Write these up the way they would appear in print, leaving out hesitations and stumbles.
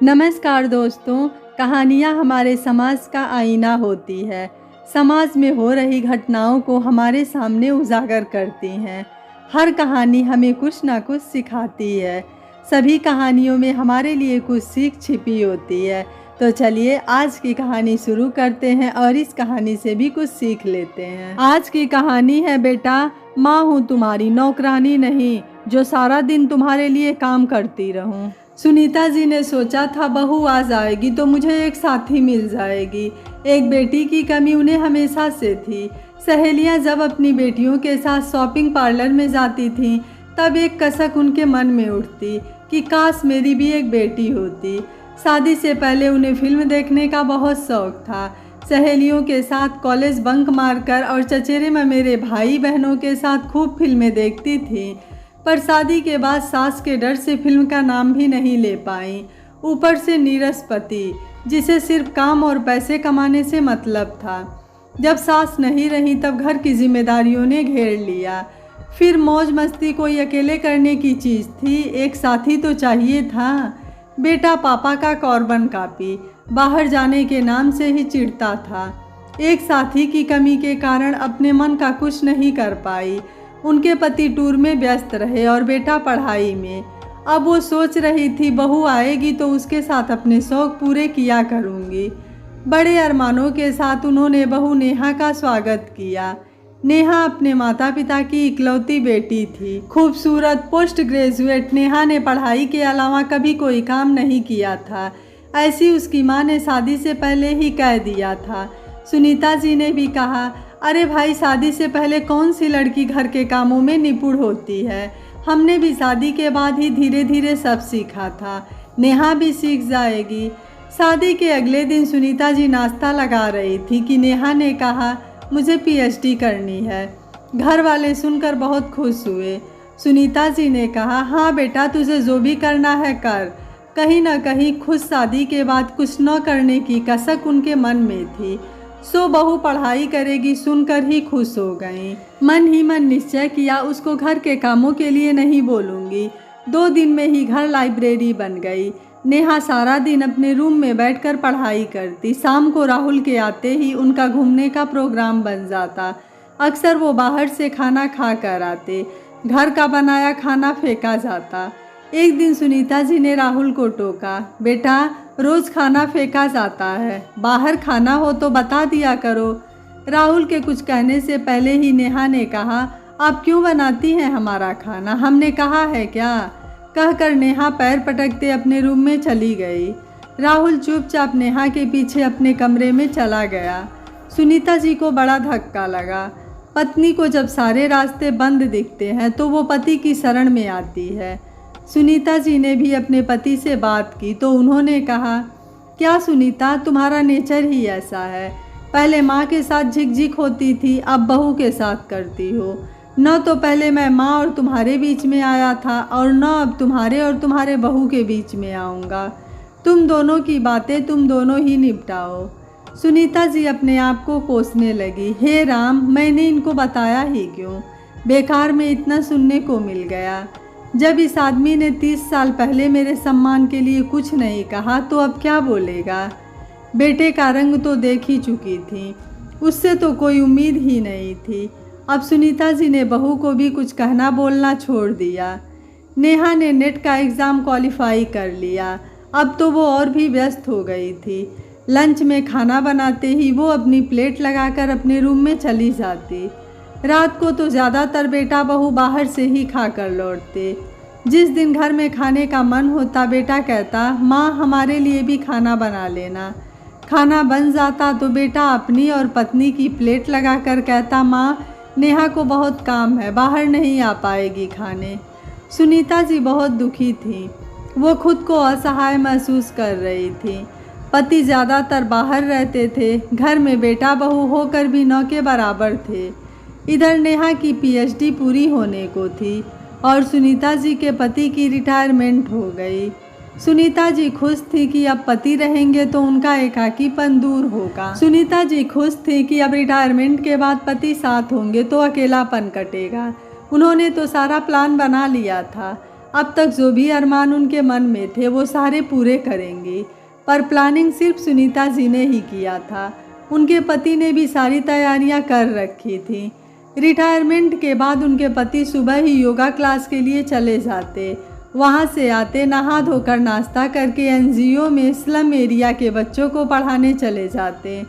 नमस्कार दोस्तों, कहानियाँ हमारे समाज का आईना होती है। समाज में हो रही घटनाओं को हमारे सामने उजागर करती हैं। हर कहानी हमें कुछ ना कुछ सिखाती है। सभी कहानियों में हमारे लिए कुछ सीख छिपी होती है। तो चलिए आज की कहानी शुरू करते हैं और इस कहानी से भी कुछ सीख लेते हैं। आज की कहानी है बेटा, माँ हूँ तुम्हारी, नौकरानी नहीं जो सारा दिन तुम्हारे लिए काम करती रहूं। सुनीता जी ने सोचा था बहू आ जाएगी तो मुझे एक साथी मिल जाएगी। एक बेटी की कमी उन्हें हमेशा से थी। सहेलियां जब अपनी बेटियों के साथ शॉपिंग पार्लर में जाती थीं तब एक कसक उनके मन में उठती कि काश मेरी भी एक बेटी होती। शादी से पहले उन्हें फिल्म देखने का बहुत शौक था। सहेलियों के साथ कॉलेज बंक मारकर और चचेरे ममेरे भाई बहनों के साथ खूब फिल्में देखती थी। पर शादी के बाद सास के डर से फिल्म का नाम भी नहीं ले पाई। ऊपर से नीरस पति जिसे सिर्फ काम और पैसे कमाने से मतलब था। जब सास नहीं रही तब घर की जिम्मेदारियों ने घेर लिया। फिर मौज मस्ती कोई अकेले करने की चीज़ थी, एक साथी तो चाहिए था। बेटा पापा का कॉर्बन कॉपी बाहर जाने के नाम से ही चिढ़ता था। एक साथी की कमी के कारण अपने मन का कुछ नहीं कर पाई। उनके पति टूर में व्यस्त रहे और बेटा पढ़ाई में। अब वो सोच रही थी बहू आएगी तो उसके साथ अपने शौक पूरे किया करूँगी। बड़े अरमानों के साथ उन्होंने बहू नेहा का स्वागत किया। नेहा अपने माता पिता की इकलौती बेटी थी। खूबसूरत पोस्ट ग्रेजुएट नेहा ने पढ़ाई के अलावा कभी कोई काम नहीं किया था। ऐसी उसकी माँ ने शादी से पहले ही कह दिया था। सुनीता जी ने भी कहा, अरे भाई शादी से पहले कौन सी लड़की घर के कामों में निपुण होती है। हमने भी शादी के बाद ही धीरे धीरे सब सीखा था। नेहा भी सीख जाएगी। शादी के अगले दिन सुनीता जी नाश्ता लगा रही थी कि नेहा ने कहा मुझे पीएचडी करनी है। घर वाले सुनकर बहुत खुश हुए। सुनीता जी ने कहा हाँ बेटा तुझे जो भी करना है कर। कहीं ना कहीं खुद शादी के बाद कुछ न करने की कसक उनके मन में थी। सो बहू पढ़ाई करेगी सुनकर ही खुश हो गई। मन ही मन निश्चय किया उसको घर के कामों के लिए नहीं बोलूँगी। 2 दिन में ही घर लाइब्रेरी बन गई। नेहा सारा दिन अपने रूम में बैठकर पढ़ाई करती। शाम को राहुल के आते ही उनका घूमने का प्रोग्राम बन जाता। अक्सर वो बाहर से खाना खा कर आते। घर का बनाया खाना फेंका जाता। एक दिन सुनीता जी ने राहुल को टोका, बेटा रोज़ खाना फेंका जाता है, बाहर खाना हो तो बता दिया करो। राहुल के कुछ कहने से पहले ही नेहा ने कहा, आप क्यों बनाती हैं हमारा खाना, हमने कहा है क्या। कहकर नेहा पैर पटकते अपने रूम में चली गई। राहुल चुपचाप नेहा के पीछे अपने कमरे में चला गया। सुनीता जी को बड़ा धक्का लगा। पत्नी को जब सारे रास्ते बंद दिखते हैं तो वो पति की शरण में आती है। सुनीता जी ने भी अपने पति से बात की तो उन्होंने कहा, क्या सुनीता तुम्हारा नेचर ही ऐसा है। पहले माँ के साथ झिकझिक होती थी, अब बहू के साथ करती हो। न तो पहले मैं माँ और तुम्हारे बीच में आया था और न अब तुम्हारे और तुम्हारे बहू के बीच में आऊँगा। तुम दोनों की बातें तुम दोनों ही निपटाओ। सुनीता जी अपने आप को कोसने लगी, हे राम मैंने इनको बताया ही क्यों, बेकार में इतना सुनने को मिल गया। जब इस आदमी ने 30 साल पहले मेरे सम्मान के लिए कुछ नहीं कहा तो अब क्या बोलेगा। बेटे का रंग तो देख ही चुकी थी, उससे तो कोई उम्मीद ही नहीं थी। अब सुनीता जी ने बहू को भी कुछ कहना बोलना छोड़ दिया। नेहा ने नेट का एग्ज़ाम क्वालिफाई कर लिया। अब तो वो और भी व्यस्त हो गई थी। लंच में खाना बनाते ही वो अपनी प्लेट लगाकर अपने रूम में चली जाती। रात को तो ज़्यादातर बेटा बहू बाहर से ही खाकर लौटते। जिस दिन घर में खाने का मन होता बेटा कहता, माँ हमारे लिए भी खाना बना लेना। खाना बन जाता तो बेटा अपनी और पत्नी की प्लेट लगाकर कहता, माँ नेहा को बहुत काम है, बाहर नहीं आ पाएगी खाने। सुनीता जी बहुत दुखी थी। वो खुद को असहाय महसूस कर रही थी। पति ज़्यादातर बाहर रहते थे, घर में बेटा बहू होकर भी न के बराबर थे। इधर नेहा की पीएचडी पूरी होने को थी और सुनीता जी के पति की रिटायरमेंट हो गई। सुनीता जी खुश थी कि अब पति रहेंगे तो उनका एकाकीपन दूर होगा। सुनीता जी खुश थी कि अब रिटायरमेंट के बाद पति साथ होंगे तो अकेलापन कटेगा। उन्होंने तो सारा प्लान बना लिया था। अब तक जो भी अरमान उनके मन में थे वो सारे पूरे करेंगी। पर प्लानिंग सिर्फ सुनीता जी ने ही किया था। उनके पति ने भी सारी तैयारियां कर रखी थी। रिटायरमेंट के बाद उनके पति सुबह ही योगा क्लास के लिए चले जाते। वहां से आते, नहा धोकर नाश्ता करके एनजीओ में स्लम एरिया के बच्चों को पढ़ाने चले जाते।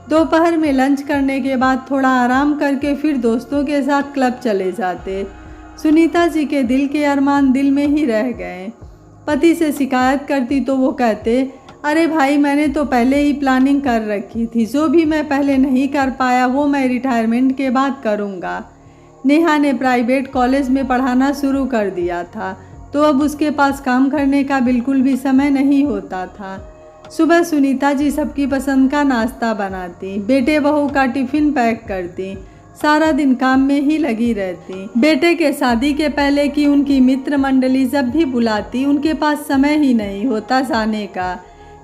दोपहर में लंच करने के बाद थोड़ा आराम करके फिर दोस्तों के साथ क्लब चले जाते। सुनीता जी के दिल के अरमान दिल में ही रह गए। पति से शिकायत करती तो वो कहते, अरे भाई, मैंने तो पहले ही प्लानिंग कर रखी थी। जो भी मैं पहले नहीं कर पाया वो मैं रिटायरमेंट के बाद करूँगा। नेहा ने प्राइवेट कॉलेज में पढ़ाना शुरू कर दिया था, तो अब उसके पास काम करने का बिल्कुल भी समय नहीं होता था। सुबह सुनीता जी सबकी पसंद का नाश्ता बनाती, बेटे बहू का टिफ़िन पैक करती, सारा दिन काम में ही लगी रहती। बेटे के शादी के पहले की उनकी मित्र मंडली जब भी बुलाती, उनके पास समय ही नहीं होता जाने का।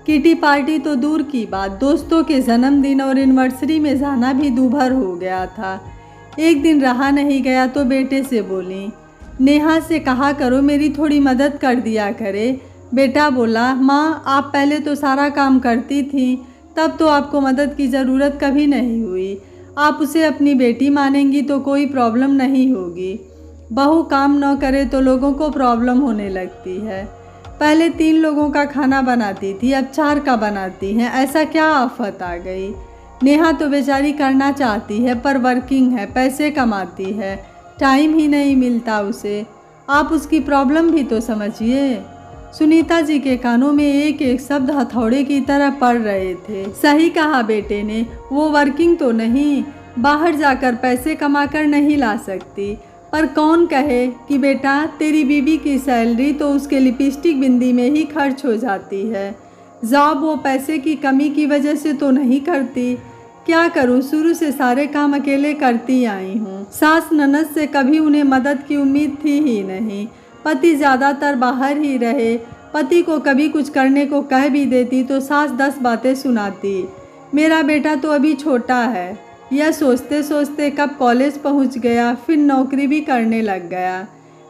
किटी पार्टी तो दूर की बात, दोस्तों के जन्मदिन और एनिवर्सरी में जाना भी दूभर हो गया था। एक दिन रहा नहीं गया तो बेटे से बोली, नेहा से कहा करो मेरी थोड़ी मदद कर दिया करे। बेटा बोला, माँ आप पहले तो सारा काम करती थी, तब तो आपको मदद की ज़रूरत कभी नहीं हुई। आप उसे अपनी बेटी मानेंगी तो कोई प्रॉब्लम नहीं होगी। बहू काम न करे तो लोगों को प्रॉब्लम होने लगती है। पहले 3 लोगों का खाना बनाती थी, अब 4 का बनाती हैं। ऐसा क्या आफत आ गई। नेहा तो बेचारी करना चाहती है पर वर्किंग है, पैसे कमाती है, टाइम ही नहीं मिलता उसे। आप उसकी प्रॉब्लम भी तो समझिए। सुनीता जी के कानों में एक एक शब्द हथौड़े की तरह पड़ रहे थे। सही कहा बेटे ने, वो वर्किंग तो नहीं, बाहर जाकर पैसे कमाकर नहीं ला सकती। पर कौन कहे कि बेटा तेरी बीवी की सैलरी तो उसके लिपस्टिक बिंदी में ही खर्च हो जाती है। जॉब वो पैसे की कमी की वजह से तो नहीं करती। क्या करूं, शुरू से सारे काम अकेले करती आई हूँ। सास ननद से कभी उन्हें मदद की उम्मीद थी ही नहीं। पति ज़्यादातर बाहर ही रहे। पति को कभी कुछ करने को कह भी देती तो सास 10 बातें सुनाती। मेरा बेटा तो अभी छोटा है। यह सोचते सोचते कब कॉलेज पहुंच गया, फिर नौकरी भी करने लग गया।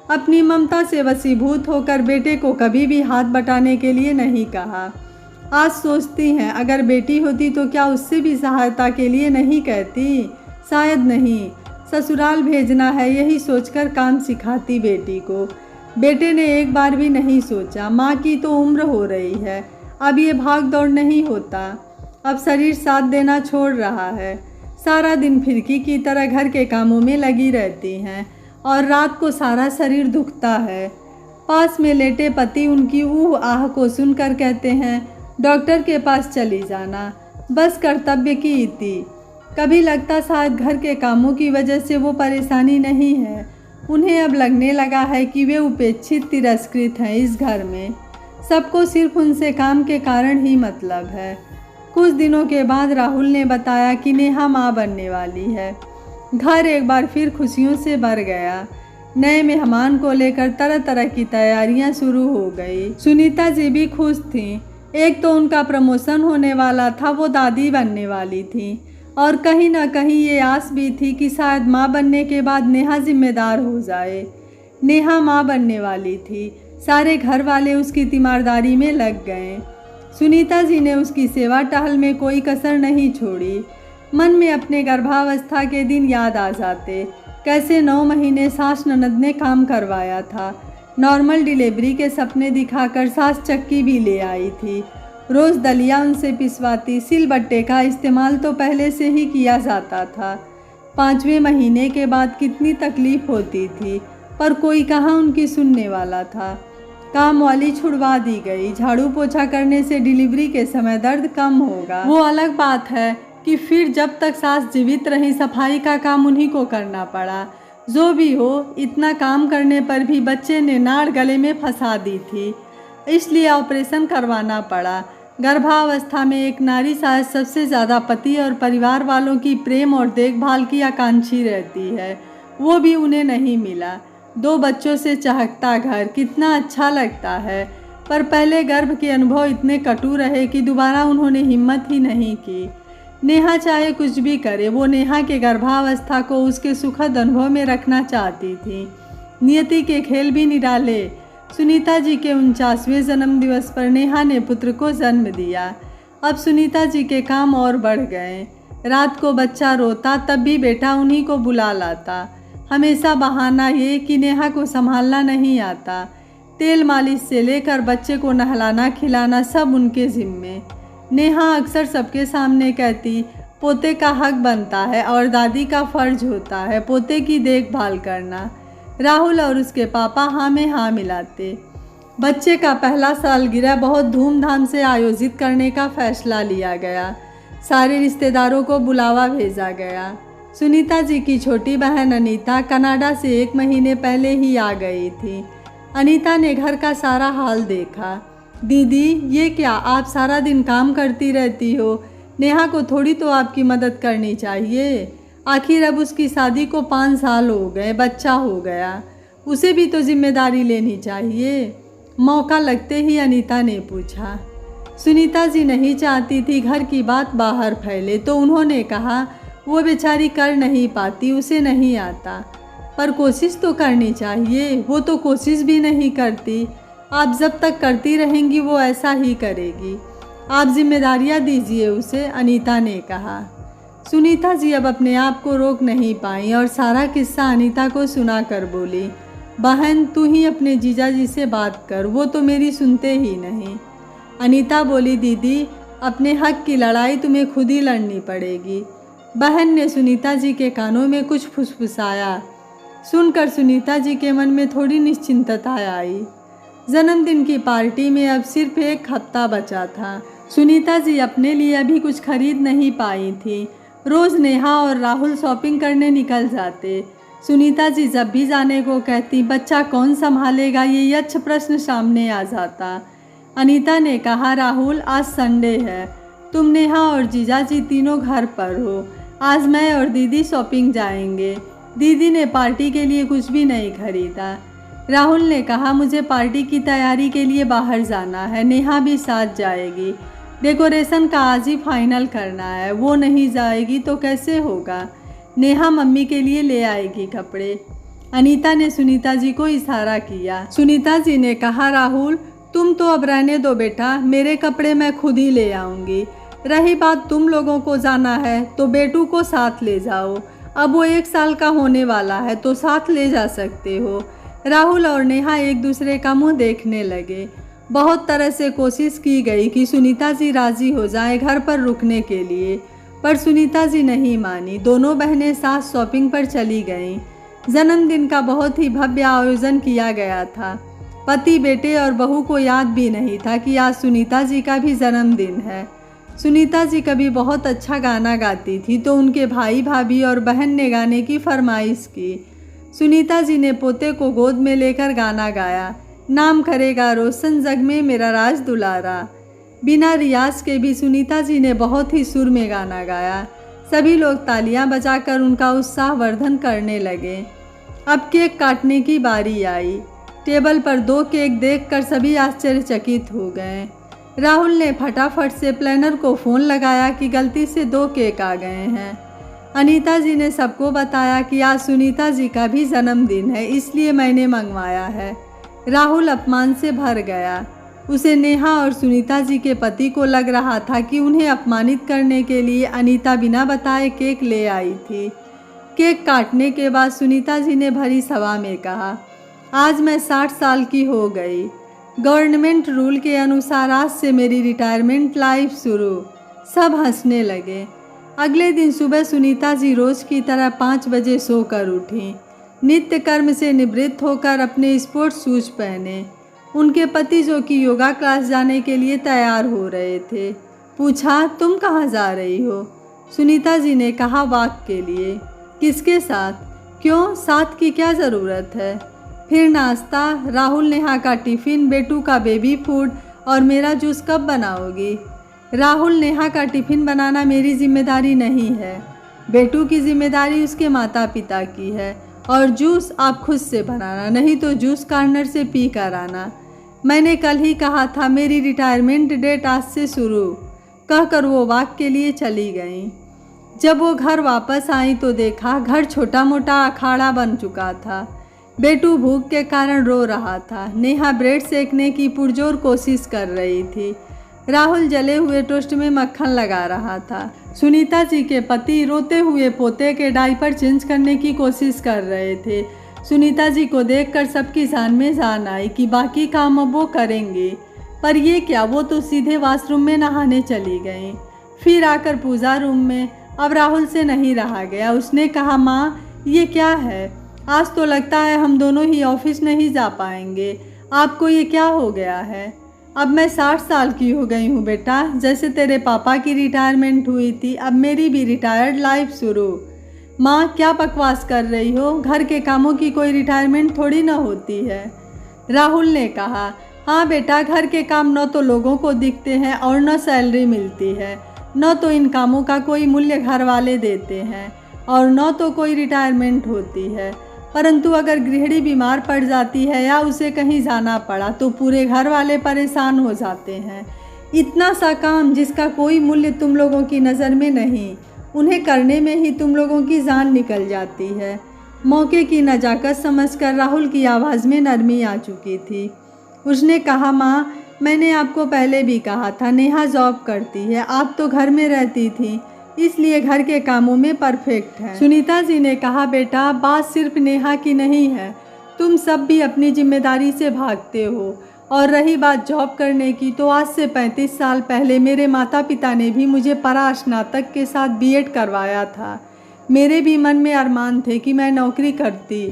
अपनी ममता से वशीभूत होकर बेटे को कभी भी हाथ बटाने के लिए नहीं कहा। आज सोचती हैं अगर बेटी होती तो क्या उससे भी सहायता के लिए नहीं कहती। शायद नहीं, ससुराल भेजना है यही सोचकर काम सिखाती बेटी को। बेटे ने एक बार भी नहीं सोचा, माँ की तो उम्र हो रही है, अब ये भाग दौड़ नहीं होता। अब शरीर साथ देना छोड़ रहा है। सारा दिन फिरकी की तरह घर के कामों में लगी रहती हैं और रात को सारा शरीर दुखता है। पास में लेटे पति उनकी ऊह आह को सुनकर कहते हैं, डॉक्टर के पास चली जाना, बस कर्तव्य की इति। कभी लगता शायद घर के कामों की वजह से वो परेशानी नहीं है। उन्हें अब लगने लगा है कि वे उपेक्षित तिरस्कृत हैं इस घर में। सबको सिर्फ उनसे काम के कारण ही मतलब है। कुछ दिनों के बाद राहुल ने बताया कि नेहा माँ बनने वाली है। घर एक बार फिर खुशियों से भर गया। नए मेहमान को लेकर तरह तरह की तैयारियां शुरू हो गई। सुनीता जी भी खुश थीं। एक तो उनका प्रमोशन होने वाला था, वो दादी बनने वाली थी, और कहीं ना कहीं ये आस भी थी कि शायद माँ बनने के बाद नेहा जिम्मेदार हो जाए। नेहा माँ बनने वाली थी। सारे घर वाले उसकी तीमारदारी में लग गए। सुनीता जी ने उसकी सेवा टहल में कोई कसर नहीं छोड़ी। मन में अपने गर्भावस्था के दिन याद आ जाते, कैसे 9 महीने सास ननद ने काम करवाया था। नॉर्मल डिलीवरी के सपने दिखाकर सास चक्की भी ले आई थी। रोज़ दलिया उनसे पिसवाती। सिलबट्टे का इस्तेमाल तो पहले से ही किया जाता था। 5वें महीने के बाद कितनी तकलीफ़ होती थी, पर कोई कहाँ उनकी सुनने वाला था। काम वाली छुड़वा दी गई। झाड़ू पोछा करने से डिलीवरी के समय दर्द कम होगा, वो अलग बात है कि फिर जब तक सास जीवित रही सफाई का काम उन्हीं को करना पड़ा। जो भी हो, इतना काम करने पर भी बच्चे ने नाड़ गले में फंसा दी थी, इसलिए ऑपरेशन करवाना पड़ा। गर्भावस्था में एक नारी सास सबसे ज़्यादा पति और परिवार वालों की प्रेम और देखभाल की आकांक्षी रहती है, वो भी उन्हें नहीं मिला। 2 बच्चों से चहकता घर कितना अच्छा लगता है, पर पहले गर्भ के अनुभव इतने कटु रहे कि दोबारा उन्होंने हिम्मत ही नहीं की। नेहा चाहे कुछ भी करे, वो नेहा के गर्भावस्था को उसके सुखद अनुभव में रखना चाहती थी। नियति के खेल भी निराले। सुनीता जी के 49वें जन्मदिवस पर नेहा ने पुत्र को जन्म दिया। अब सुनीता जी के काम और बढ़ गए। रात को बच्चा रोता तब भी बेटा उन्हीं को बुला लाता। हमेशा बहाना ये कि नेहा को संभालना नहीं आता। तेल मालिश से लेकर बच्चे को नहलाना खिलाना सब उनके जिम्मे। नेहा अक्सर सबके सामने कहती, पोते का हक बनता है और दादी का फर्ज होता है पोते की देखभाल करना। राहुल और उसके पापा हाँ में हाँ मिलाते। बच्चे का पहला सालगिरह बहुत धूमधाम से आयोजित करने का फैसला लिया गया। सारे रिश्तेदारों को बुलावा भेजा गया। सुनीता जी की छोटी बहन अनीता कनाडा से 1 महीने पहले ही आ गई थी। अनीता ने घर का सारा हाल देखा। दीदी, ये क्या, आप सारा दिन काम करती रहती हो, नेहा को थोड़ी तो आपकी मदद करनी चाहिए। आखिर अब उसकी शादी को 5 साल हो गए, बच्चा हो गया, उसे भी तो जिम्मेदारी लेनी चाहिए। मौका लगते ही अनीता ने पूछा। सुनीता जी नहीं चाहती थी घर की बात बाहर फैले, तो उन्होंने कहा वो बेचारी कर नहीं पाती, उसे नहीं आता, पर कोशिश तो करनी चाहिए। वो तो कोशिश भी नहीं करती। आप जब तक करती रहेंगी वो ऐसा ही करेगी। आप जिम्मेदारियां दीजिए उसे, अनीता ने कहा। सुनीता जी अब अपने आप को रोक नहीं पाई और सारा किस्सा अनीता को सुना कर बोली, बहन तू ही अपने जीजा जी से बात कर, वो तो मेरी सुनते ही नहीं। अनीता बोली, दीदी अपने हक की लड़ाई तुम्हें खुद ही लड़नी पड़ेगी। बहन ने सुनीता जी के कानों में कुछ फुसफुसाया। सुनकर सुनीता जी के मन में थोड़ी निश्चिंतता आई। जन्मदिन की पार्टी में अब सिर्फ 1 हफ्ता बचा था। सुनीता जी अपने लिए अभी कुछ खरीद नहीं पाई थी। रोज़ नेहा और राहुल शॉपिंग करने निकल जाते। सुनीता जी जब भी जाने को कहती, बच्चा कौन संभालेगा, ये यक्ष प्रश्न सामने आ जाता। अनीता ने कहा, राहुल आज संडे है, तुम नेहा और जीजा जी तीनों घर पर हो, आज मैं और दीदी शॉपिंग जाएंगे। दीदी ने पार्टी के लिए कुछ भी नहीं खरीदा। राहुल ने कहा, मुझे पार्टी की तैयारी के लिए बाहर जाना है, नेहा भी साथ जाएगी। डेकोरेशन का आज ही फाइनल करना है, वो नहीं जाएगी तो कैसे होगा। नेहा मम्मी के लिए ले आएगी कपड़े। अनीता ने सुनीता जी को इशारा किया। सुनीता जी ने कहा, राहुल तुम तो अब रहने दो बेटा, मेरे कपड़े मैं खुद ही ले आऊँगी। रही बात तुम लोगों को जाना है तो बेटू को साथ ले जाओ, अब वो 1 साल का होने वाला है तो साथ ले जा सकते हो। राहुल और नेहा एक दूसरे का मुंह देखने लगे। बहुत तरह से कोशिश की गई कि सुनीता जी राज़ी हो जाएं घर पर रुकने के लिए, पर सुनीता जी नहीं मानी। दोनों बहनें साथ शॉपिंग पर चली गईं। जन्मदिन का बहुत ही भव्य आयोजन किया गया था। पति, बेटे और बहू को याद भी नहीं था कि आज सुनीता जी का भी जन्मदिन है। सुनीता जी कभी बहुत अच्छा गाना गाती थी तो उनके भाई भाभी और बहन ने गाने की फरमाइश की। सुनीता जी ने पोते को गोद में लेकर गाना गाया, नाम करेगा रोशन जग में मेरा राज दुलारा। बिना रियाज के भी सुनीता जी ने बहुत ही सुर में गाना गाया। सभी लोग तालियां बजाकर उनका उत्साहवर्धन करने लगे। अब केक काटने की बारी आई। टेबल पर 2 केक देखकर सभी आश्चर्यचकित हो गए। राहुल ने फटाफट से प्लानर को फ़ोन लगाया कि गलती से 2 केक आ गए हैं। अनीता जी ने सबको बताया कि आज सुनीता जी का भी जन्मदिन है, इसलिए मैंने मंगवाया है। राहुल अपमान से भर गया। उसे नेहा और सुनीता जी के पति को लग रहा था कि उन्हें अपमानित करने के लिए अनीता बिना बताए केक ले आई थी। केक काटने के बाद सुनीता जी ने भरी सभा में कहा, आज मैं 60 साल की हो गई। गवर्नमेंट रूल के अनुसार आज से मेरी रिटायरमेंट लाइफ शुरू। सब हंसने लगे। अगले दिन सुबह सुनीता जी रोज़ की तरह 5 बजे सोकर उठी। नित्य कर्म से निवृत्त होकर अपने स्पोर्ट्स शूज पहने। उनके पति जो कि योगा क्लास जाने के लिए तैयार हो रहे थे। पूछा, तुम कहाँ जा रही हो? सुनीता जी ने कहा, वॉक के लिए। किसके साथ? क्यों, साथ की क्या ज़रूरत है? फिर नाश्ता, राहुल नेहा का टिफ़िन, बेटू का बेबी फूड और मेरा जूस कब बनाओगी? राहुल, नेहा का टिफ़िन बनाना मेरी जिम्मेदारी नहीं है, बेटू की जिम्मेदारी उसके माता पिता की है, और जूस आप खुद से बनाना, नहीं तो जूस कॉर्नर से पी कर आना। मैंने कल ही कहा था मेरी रिटायरमेंट डेट आज से शुरू। कहकर वो वॉक के लिए चली गईं। जब वो घर वापस आई तो देखा घर छोटा मोटा अखाड़ा बन चुका था। बेटू भूख के कारण रो रहा था। नेहा ब्रेड सेकने की पुरजोर कोशिश कर रही थी। राहुल जले हुए टोस्ट में मक्खन लगा रहा था। सुनीता जी के पति रोते हुए पोते के डायपर चेंज करने की कोशिश कर रहे थे। सुनीता जी को देखकर सबकी जान में जान आई कि बाकी काम अब वो करेंगे, पर ये क्या, वो तो सीधे वॉशरूम में नहाने चली गईं। फिर आकर पूजा रूम में अब राहुल से नहीं रहा गया। उसने कहा, माँ ये क्या है, आज तो लगता है हम दोनों ही ऑफिस नहीं जा पाएंगे। आपको ये क्या हो गया है? अब मैं 60 साल की हो गई हूँ बेटा। जैसे तेरे पापा की रिटायरमेंट हुई थी, अब मेरी भी रिटायर्ड लाइफ शुरू। माँ क्या बकवास कर रही हो, घर के कामों की कोई रिटायरमेंट थोड़ी ना होती है। राहुल ने कहा, हाँ बेटा, घर के काम न तो लोगों को दिखते हैं और न सैलरी मिलती है, न तो इन कामों का कोई मूल्य घर वाले देते हैं और न तो कोई रिटायरमेंट होती है। परंतु अगर गृहिणी बीमार पड़ जाती है या उसे कहीं जाना पड़ा तो पूरे घर वाले परेशान हो जाते हैं। इतना सा काम जिसका कोई मूल्य तुम लोगों की नज़र में नहीं, उन्हें करने में ही तुम लोगों की जान निकल जाती है। मौके की नजाकत समझकर राहुल की आवाज़ में नरमी आ चुकी थी। उसने कहा, माँ मैंने आपको पहले भी कहा था, नेहा जॉब करती है, आप तो घर में रहती थी, इसलिए घर के कामों में परफेक्ट है। सुनीता जी ने कहा, बेटा बात सिर्फ नेहा की नहीं है, तुम सब भी अपनी जिम्मेदारी से भागते हो। और रही बात जॉब करने की, तो आज से 35 साल पहले मेरे माता पिता ने भी मुझे परा स्नातक के साथ बीएड करवाया था। मेरे भी मन में अरमान थे कि मैं नौकरी करती,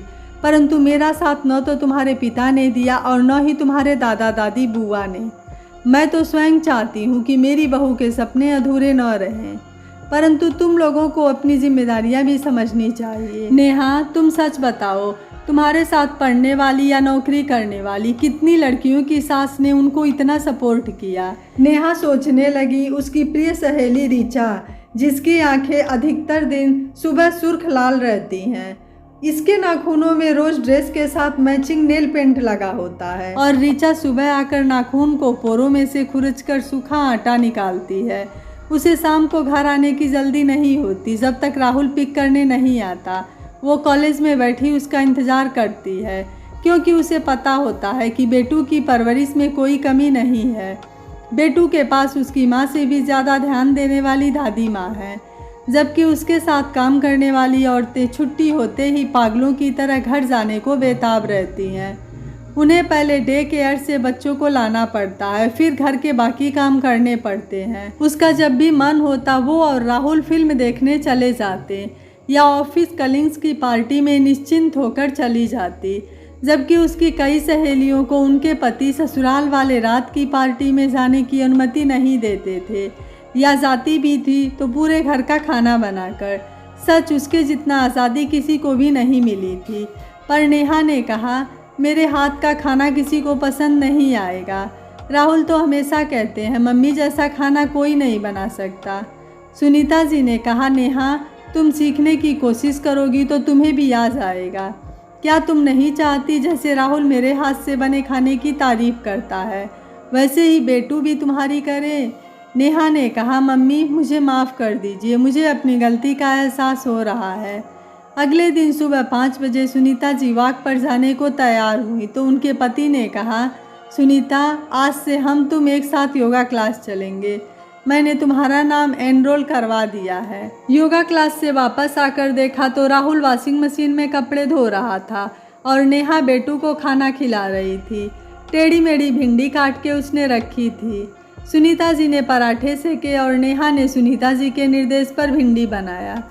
परंतु मेरा साथ न तो तुम्हारे पिता ने दिया और न ही तुम्हारे दादा दादी बुआ ने। मैं तो स्वयं चाहती हूँ कि मेरी बहू के सपने अधूरे न रहें, परंतु तुम लोगों को अपनी जिम्मेदारियां भी समझनी चाहिए। नेहा तुम सच बताओ, तुम्हारे साथ पढ़ने वाली या नौकरी करने वाली कितनी लड़कियों की सास ने उनको इतना सपोर्ट किया? नेहा सोचने लगी, उसकी प्रिय सहेली ऋचा, जिसकी आंखें अधिकतर दिन सुबह सुर्ख लाल रहती हैं, इसके नाखूनों में रोज ड्रेस के साथ मैचिंग नेल पेंट लगा होता है, और ऋचा सुबह आकर नाखून को पोरों में से खुरचकर सूखा आटा निकालती है। उसे शाम को घर आने की जल्दी नहीं होती जब तक राहुल पिक करने नहीं आता। वो कॉलेज में बैठी उसका इंतज़ार करती है, क्योंकि उसे पता होता है कि बेटू की परवरिश में कोई कमी नहीं है। बेटू के पास उसकी माँ से भी ज़्यादा ध्यान देने वाली दादी माँ है, जबकि उसके साथ काम करने वाली औरतें छुट्टी होते ही पागलों की तरह घर जाने को बेताब रहती हैं। उन्हें पहले डे केयर से बच्चों को लाना पड़ता है, फिर घर के बाकी काम करने पड़ते हैं। उसका जब भी मन होता वो और राहुल फिल्म देखने चले जाते या ऑफिस कलीग्स की पार्टी में निश्चिंत होकर चली जाती, जबकि उसकी कई सहेलियों को उनके पति ससुराल वाले रात की पार्टी में जाने की अनुमति नहीं देते थे, या जाती भी थी तो पूरे घर का खाना बनाकर। सच उसके जितना आज़ादी किसी को भी नहीं मिली थी। पर नेहा ने कहा, मेरे हाथ का खाना किसी को पसंद नहीं आएगा। राहुल तो हमेशा कहते हैं, मम्मी जैसा खाना कोई नहीं बना सकता। सुनीता जी ने कहा, नेहा तुम सीखने की कोशिश करोगी तो तुम्हें भी आ जाएगा। क्या तुम नहीं चाहती जैसे राहुल मेरे हाथ से बने खाने की तारीफ करता है, वैसे ही बेटू भी तुम्हारी करे? नेहा ने कहा, मम्मी मुझे माफ़ कर दीजिए, मुझे अपनी गलती का एहसास हो रहा है। अगले दिन सुबह 5 बजे सुनीता जी वॉक पर जाने को तैयार हुई तो उनके पति ने कहा, सुनीता आज से हम तुम एक साथ योगा क्लास चलेंगे, मैंने तुम्हारा नाम एनरोल करवा दिया है। योगा क्लास से वापस आकर देखा तो राहुल वॉशिंग मशीन में कपड़े धो रहा था और नेहा बेटू को खाना खिला रही थी। टेढ़ी मेढ़ी भिंडी काट के उसने रखी थी। सुनीता जी ने पराठे सेके और नेहा ने सुनीता जी के निर्देश पर भिंडी बनाया।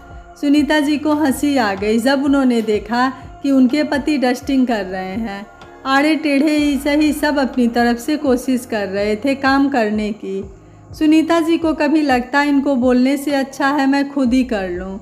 सुनीता जी को हंसी आ गई जब उन्होंने देखा कि उनके पति डस्टिंग कर रहे हैं। आड़े टेढ़े ही सही सब अपनी तरफ से कोशिश कर रहे थे काम करने की। सुनीता जी को कभी लगता इनको बोलने से अच्छा है मैं खुद ही कर लूं,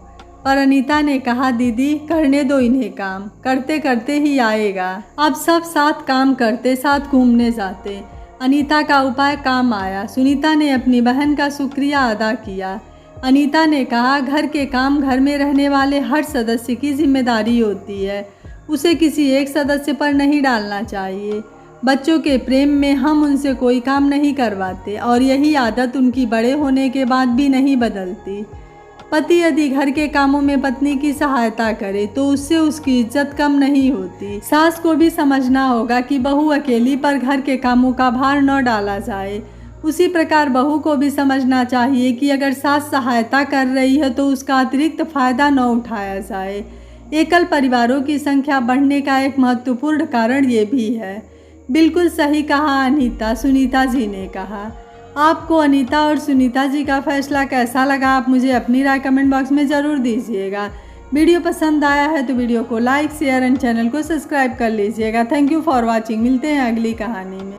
पर अनीता ने कहा, दीदी करने दो इन्हें काम, करते करते ही आएगा। अब सब साथ काम करते, साथ घूमने जाते। अनीता का उपाय काम आया। सुनीता ने अपनी बहन का शुक्रिया अदा किया। अनीता ने कहा, घर के काम घर में रहने वाले हर सदस्य की जिम्मेदारी होती है, उसे किसी एक सदस्य पर नहीं डालना चाहिए। बच्चों के प्रेम में हम उनसे कोई काम नहीं करवाते और यही आदत उनकी बड़े होने के बाद भी नहीं बदलती। पति यदि घर के कामों में पत्नी की सहायता करे तो उससे उसकी इज्जत कम नहीं होती। सास को भी समझना होगा कि बहू अकेली पर घर के कामों का भार न डाला जाए। उसी प्रकार बहू को भी समझना चाहिए कि अगर सास सहायता कर रही है तो उसका अतिरिक्त फायदा न उठाया जाए। एकल परिवारों की संख्या बढ़ने का एक महत्वपूर्ण कारण ये भी है। बिल्कुल सही कहा अनीता, सुनीता जी ने कहा। आपको अनीता और सुनीता जी का फैसला कैसा लगा, आप मुझे अपनी राय कमेंट बॉक्स में ज़रूर दीजिएगा। वीडियो पसंद आया है तो वीडियो को लाइक, शेयर एंड चैनल को सब्सक्राइब कर लीजिएगा। Thank you for watching. मिलते हैं अगली कहानी में।